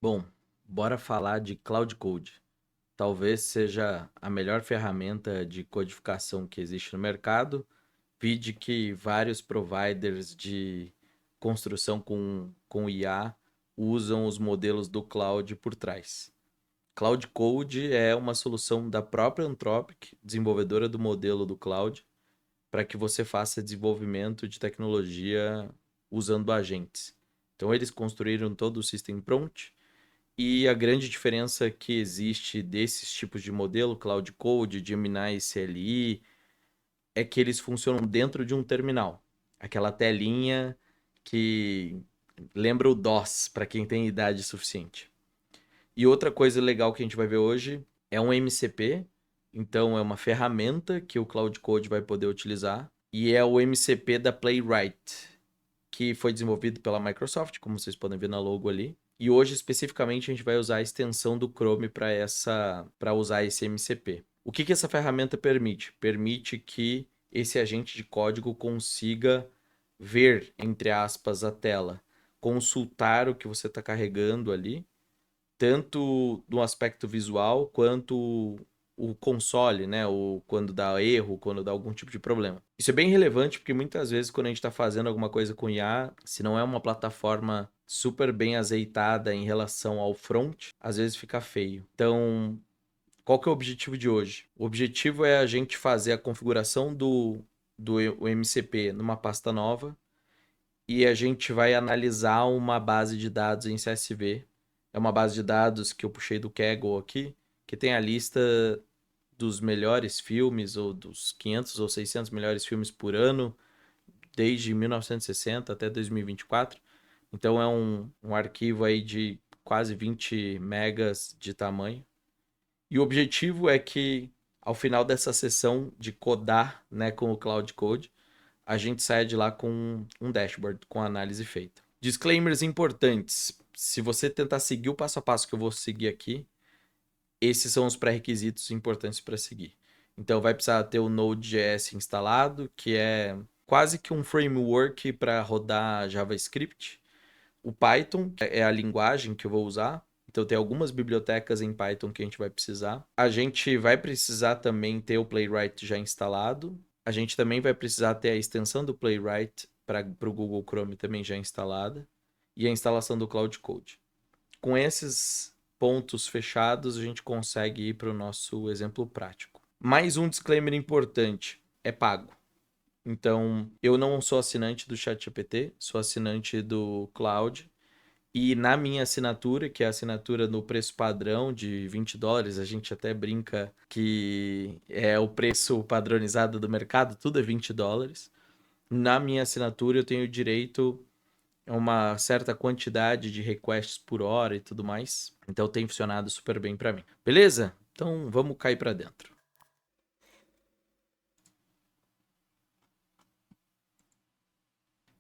Bom, bora falar de Cloud Code. Talvez seja a melhor ferramenta de codificação que existe no mercado, vide que vários providers de construção com IA usam os modelos do cloud por trás. Cloud Code é uma solução da própria Anthropic, desenvolvedora do modelo do cloud, para que você faça desenvolvimento de tecnologia usando agentes. Então, eles construíram todo o System Prompt e a grande diferença que existe desses tipos de modelo, Cloud Code, Gemini e CLI, é que eles funcionam dentro de um terminal. Aquela telinha que lembra o DOS, para quem tem idade suficiente. E outra coisa legal que a gente vai ver hoje é um MCP. Então, é uma ferramenta que o Cloud Code vai poder utilizar. E é o MCP da Playwright, que foi desenvolvido pela Microsoft, como vocês podem ver na logo ali. E hoje, especificamente, a gente vai usar a extensão do Chrome para usar esse MCP. O que essa ferramenta permite? Permite que esse agente de código consiga ver, entre aspas, a tela, consultar o que você está carregando ali, tanto no aspecto visual quanto o console, né? Quando dá erro, quando dá algum tipo de problema. Isso é bem relevante porque muitas vezes quando a gente está fazendo alguma coisa com IA, se não é uma plataforma super bem azeitada em relação ao front, às vezes fica feio. Então, qual que é o objetivo de hoje? O objetivo é a gente fazer a configuração do MCP numa pasta nova e a gente vai analisar uma base de dados em CSV. É uma base de dados que eu puxei do Kaggle aqui, que tem a lista dos melhores filmes, ou dos 500 ou 600 melhores filmes por ano, desde 1960 até 2024. Então é um arquivo aí de quase 20 megas de tamanho. E o objetivo é que, ao final dessa sessão de codar, né, com o Cloud Code, a gente sai de lá com um dashboard com a análise feita. Disclaimers importantes. Se você tentar seguir o passo a passo que eu vou seguir aqui, esses são os pré-requisitos importantes para seguir. Então vai precisar ter o Node.js instalado, que é quase que um framework para rodar JavaScript. O Python, que é a linguagem que eu vou usar. Então tem algumas bibliotecas em Python que a gente vai precisar. A gente vai precisar também ter o Playwright já instalado. A gente também vai precisar ter a extensão do Playwright para o Google Chrome também já instalada. E a instalação do Cloud Code. Com esses pontos fechados, a gente consegue ir para o nosso exemplo prático. Mais um disclaimer importante: é pago. Então, eu não sou assinante do ChatGPT, sou assinante do Cloud. E na minha assinatura, que é a assinatura no preço padrão de US$ 20, a gente até brinca que é o preço padronizado do mercado, tudo é US$ 20. Na minha assinatura, eu tenho direito a uma certa quantidade de requests por hora e tudo mais. Então tem funcionado super bem para mim. Beleza? Então vamos cair para dentro.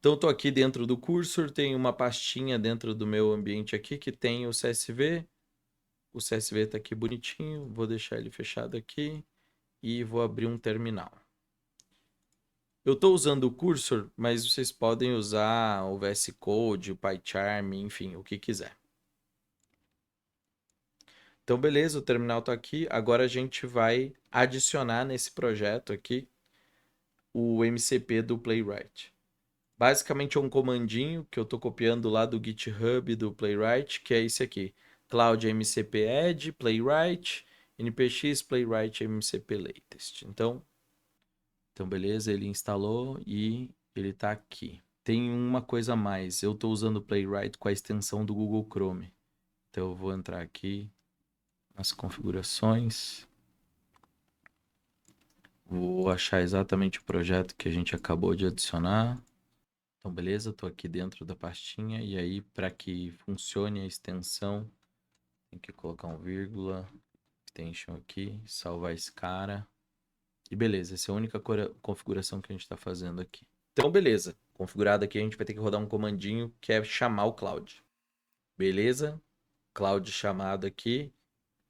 Então estou aqui dentro do Cursor, tem uma pastinha dentro do meu ambiente aqui que tem o CSV. O CSV está aqui bonitinho, vou deixar ele fechado aqui e vou abrir um terminal. Eu estou usando o Cursor, mas vocês podem usar o VS Code, o PyCharm, enfim, o que quiser. Então, beleza, o terminal está aqui. Agora a gente vai adicionar nesse projeto aqui o MCP do Playwright. Basicamente é um comandinho que eu estou copiando lá do GitHub do Playwright, que é esse aqui. Cloud MCP add, Playwright, npx Playwright MCP latest. Então beleza, ele instalou e ele está aqui. Tem uma coisa a mais, eu estou usando o Playwright com a extensão do Google Chrome. Então eu vou entrar aqui nas configurações. Vou achar exatamente o projeto que a gente acabou de adicionar. Então, beleza, estou aqui dentro da pastinha. E aí, para que funcione a extensão, tem que colocar um vírgula, extension aqui, salvar esse cara. E beleza, essa é a única configuração que a gente está fazendo aqui. Então, beleza, configurado aqui, a gente vai ter que rodar um comandinho que é chamar o Cloud. Beleza, Cloud chamado aqui,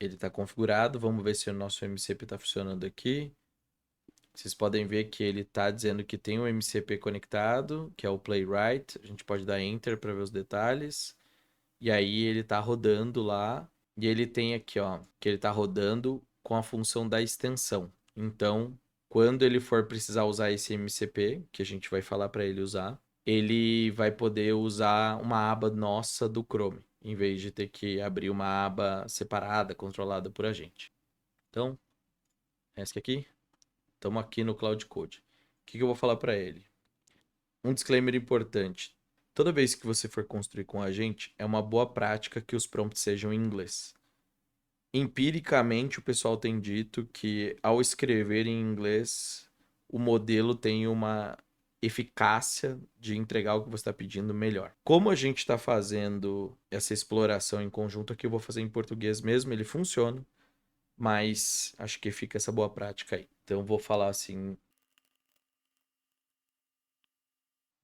ele está configurado. Vamos ver se o nosso MCP está funcionando aqui. Vocês podem ver que ele está dizendo que tem um MCP conectado, que é o Playwright. A gente pode dar Enter para ver os detalhes. E aí ele tá rodando lá e ele tem aqui, ó, que ele tá rodando com a função da extensão. Então, quando ele for precisar usar esse MCP, que a gente vai falar para ele usar, ele vai poder usar uma aba nossa do Chrome, em vez de ter que abrir uma aba separada, controlada por a gente. Então, essa aqui, estamos aqui no Cloud Code. O que eu vou falar para ele? Um disclaimer importante. Toda vez que você for construir com a gente, é uma boa prática que os prompts sejam em inglês. Empiricamente, o pessoal tem dito que ao escrever em inglês, o modelo tem uma eficácia de entregar o que você está pedindo melhor. Como a gente está fazendo essa exploração em conjunto aqui, eu vou fazer em português mesmo, ele funciona, mas acho que fica essa boa prática aí. Então, vou falar assim.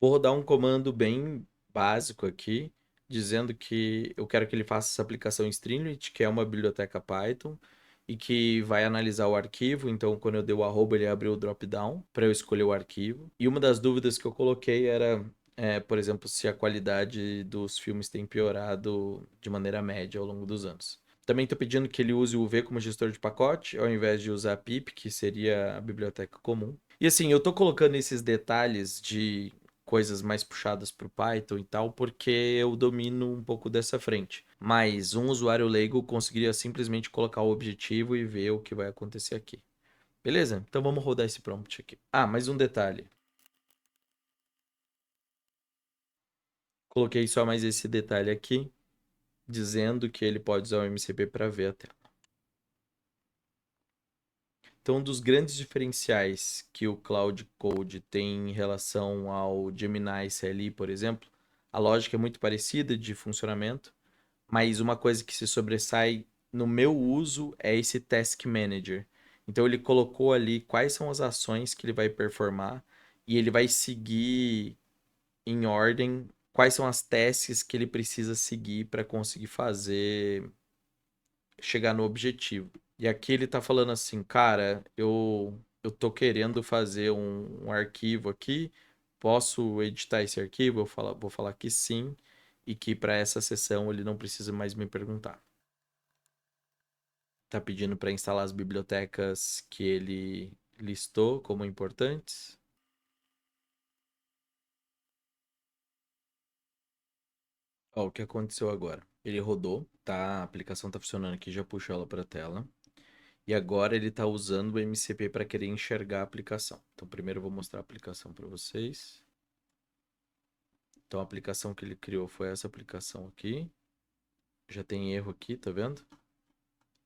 Vou rodar um comando bem básico aqui, dizendo que eu quero que ele faça essa aplicação em Streamlit, que é uma biblioteca Python, e que vai analisar o arquivo. Então, quando eu dei o arroba, ele abriu o drop-down para eu escolher o arquivo. E uma das dúvidas que eu coloquei era, por exemplo, se a qualidade dos filmes tem piorado de maneira média ao longo dos anos. Também estou pedindo que ele use o V como gestor de pacote, ao invés de usar a pip, que seria a biblioteca comum. E assim, eu estou colocando esses detalhes de coisas mais puxadas para o Python e tal, porque eu domino um pouco dessa frente. Mas um usuário leigo conseguiria simplesmente colocar o objetivo e ver o que vai acontecer aqui. Beleza? Então vamos rodar esse prompt aqui. Ah, mais um detalhe. Coloquei só mais esse detalhe aqui, dizendo que ele pode usar o MCP para ver a tela. Então, um dos grandes diferenciais que o Cloud Code tem em relação ao Gemini CLI, por exemplo, a lógica é muito parecida de funcionamento, mas uma coisa que se sobressai no meu uso é esse Task Manager. Então ele colocou ali quais são as ações que ele vai performar e ele vai seguir em ordem quais são as tasks que ele precisa seguir para conseguir fazer chegar no objetivo. E aqui ele tá falando assim, cara, eu tô querendo fazer um arquivo aqui, posso editar esse arquivo? Vou falar que sim, e que para essa sessão ele não precisa mais me perguntar. Tá pedindo para instalar as bibliotecas que ele listou como importantes. Ó, o que aconteceu agora? Ele rodou, tá? A aplicação tá funcionando aqui, já puxou ela para a tela. E agora ele está usando o MCP para querer enxergar a aplicação. Então, primeiro eu vou mostrar a aplicação para vocês. Então, a aplicação que ele criou foi essa aplicação aqui. Já tem erro aqui, tá vendo?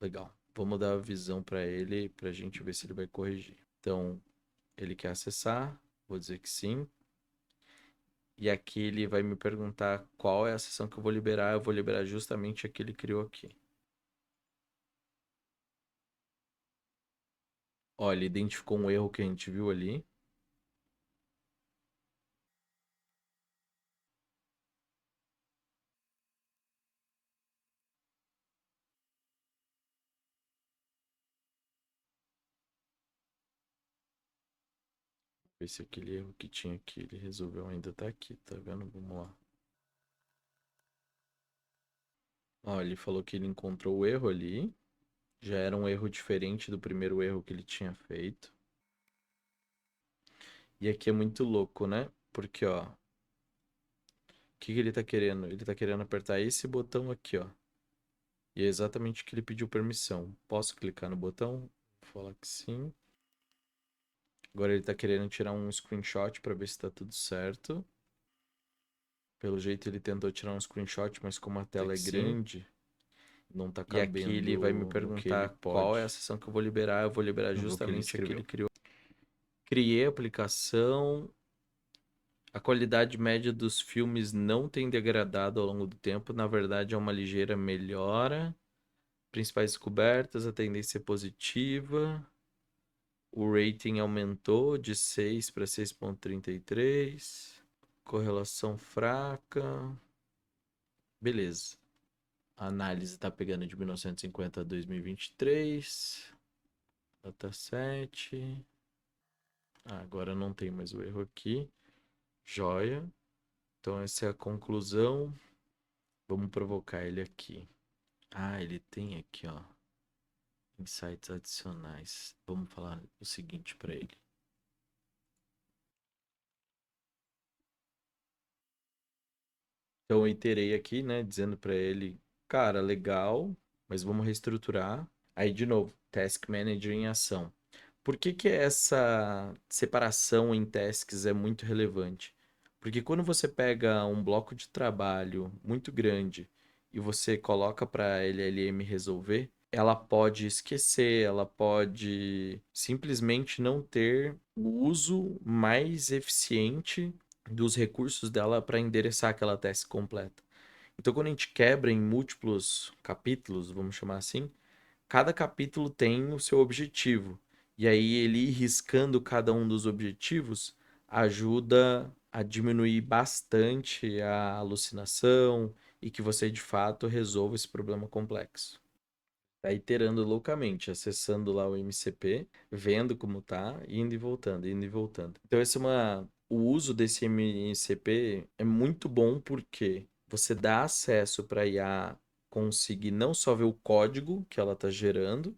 Legal. Vamos dar a visão para ele, para a gente ver se ele vai corrigir. Então, ele quer acessar, vou dizer que sim. E aqui ele vai me perguntar qual é a sessão que eu vou liberar. Eu vou liberar justamente a que ele criou aqui. Ó, ele identificou um erro que a gente viu ali. Ver se aquele erro que tinha aqui, ele resolveu ainda tá aqui, tá vendo? Vamos lá. Ó, ele falou que ele encontrou o erro ali. Já era um erro diferente do primeiro erro que ele tinha feito. E aqui é muito louco, né? Porque, ó, o que que ele tá querendo? Ele tá querendo apertar esse botão aqui, ó. E é exatamente o que ele pediu permissão. Posso clicar no botão? Vou falar que sim. Agora ele tá querendo tirar um screenshot para ver se tá tudo certo. Pelo jeito ele tentou tirar um screenshot, mas como a tela é grande, não tá cabendo. E aqui ele vai me perguntar qual é a sessão que eu vou liberar. Eu vou liberar justamente a que ele criou. Criei a aplicação. A qualidade média dos filmes não tem degradado ao longo do tempo. Na verdade, é uma ligeira melhora. Principais descobertas, a tendência é positiva. O rating aumentou de 6 para 6,33. Correlação fraca. Beleza. A análise está pegando de 1950 a 2023. Dataset. Agora não tem mais o erro aqui. Joia. Então essa é a conclusão. Vamos provocar ele aqui. Ah, ele tem aqui, ó, insights adicionais. Vamos falar o seguinte para ele. Então eu iterei aqui, né, dizendo para ele, cara, legal, mas vamos reestruturar. Aí de novo, Task Manager em ação. Por que que essa separação em tasks é muito relevante? Porque quando você pega um bloco de trabalho muito grande e você coloca para a LLM resolver, ela pode esquecer, ela pode simplesmente não ter o uso mais eficiente dos recursos dela para endereçar aquela task completa. Então, quando a gente quebra em múltiplos capítulos, vamos chamar assim, cada capítulo tem o seu objetivo. E aí ele ir riscando cada um dos objetivos ajuda a diminuir bastante a alucinação e que você de fato resolva esse problema complexo. Tá iterando loucamente, acessando lá o MCP, vendo como tá, indo e voltando, indo e voltando. Então o uso desse MCP é muito bom porque você dá acesso para a IA conseguir não só ver o código que ela está gerando,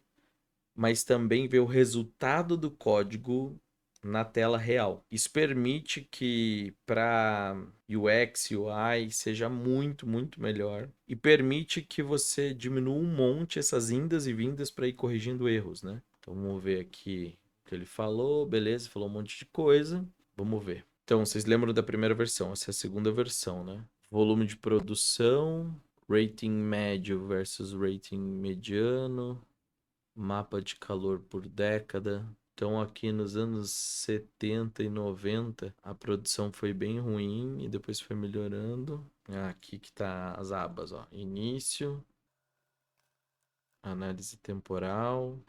mas também ver o resultado do código na tela real. Isso permite que para UX, UI seja muito, muito melhor e permite que você diminua um monte essas indas e vindas para ir corrigindo erros, né? Então vamos ver aqui o que ele falou, beleza, falou um monte de coisa. Vamos ver. Então, vocês lembram da primeira versão? Essa é a segunda versão, né? Volume de produção, rating médio versus rating mediano, mapa de calor por década. Então, aqui nos anos 70 e 90, a produção foi bem ruim e depois foi melhorando. Aqui que tá as abas, ó. Início, análise temporal,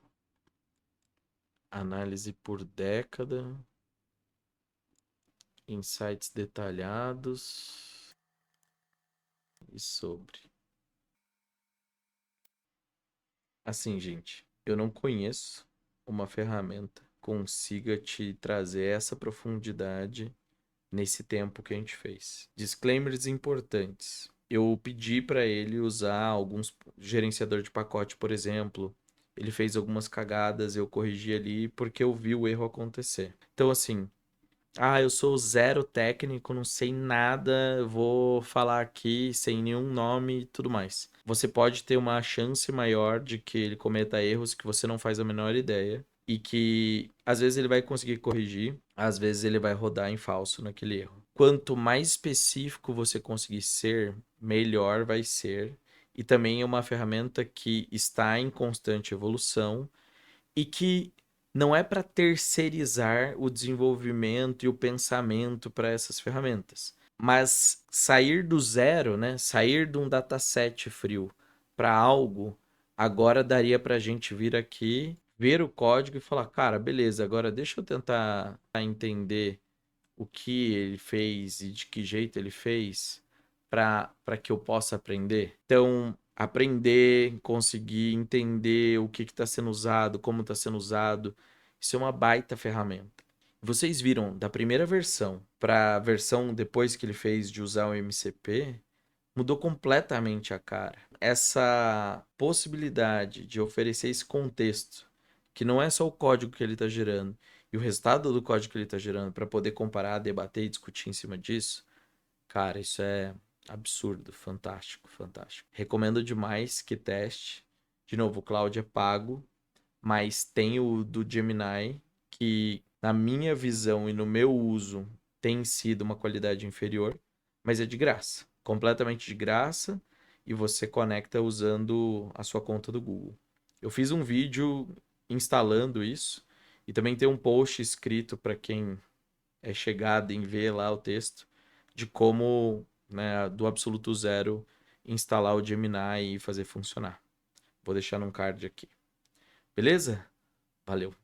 análise por década, insights detalhados e sobre. Assim, gente, eu não conheço uma ferramenta que consiga te trazer essa profundidade nesse tempo que a gente fez. Disclaimers importantes. Eu pedi para ele usar alguns gerenciador de pacote, por exemplo. Ele fez algumas cagadas, eu corrigi ali porque eu vi o erro acontecer. Então, assim, eu sou zero técnico, não sei nada, vou falar aqui sem nenhum nome e tudo mais. Você pode ter uma chance maior de que ele cometa erros que você não faz a menor ideia e que às vezes ele vai conseguir corrigir, às vezes ele vai rodar em falso naquele erro. Quanto mais específico você conseguir ser, melhor vai ser. E também é uma ferramenta que está em constante evolução e que não é para terceirizar o desenvolvimento e o pensamento para essas ferramentas, mas sair do zero, né? Sair de um dataset frio para algo, agora daria para a gente vir aqui, ver o código e falar, cara, beleza, agora deixa eu tentar entender o que ele fez e de que jeito ele fez para que eu possa aprender. Então, aprender, conseguir entender o que está sendo usado, como está sendo usado, isso é uma baita ferramenta. Vocês viram da primeira versão para a versão depois que ele fez de usar o MCP, mudou completamente a cara. Essa possibilidade de oferecer esse contexto, que não é só o código que ele está gerando, e o resultado do código que ele está gerando, para poder comparar, debater e discutir em cima disso, cara, isso é absurdo, fantástico, fantástico. Recomendo demais que teste. De novo, o Cloud é pago, mas tem o do Gemini, que na minha visão e no meu uso tem sido uma qualidade inferior, mas é de graça, completamente de graça, e você conecta usando a sua conta do Google. Eu fiz um vídeo instalando isso e também tem um post escrito para quem é chegado em ver lá o texto de como, né, do absoluto zero instalar o Gemini e fazer funcionar. Vou deixar num card aqui. Beleza? Valeu.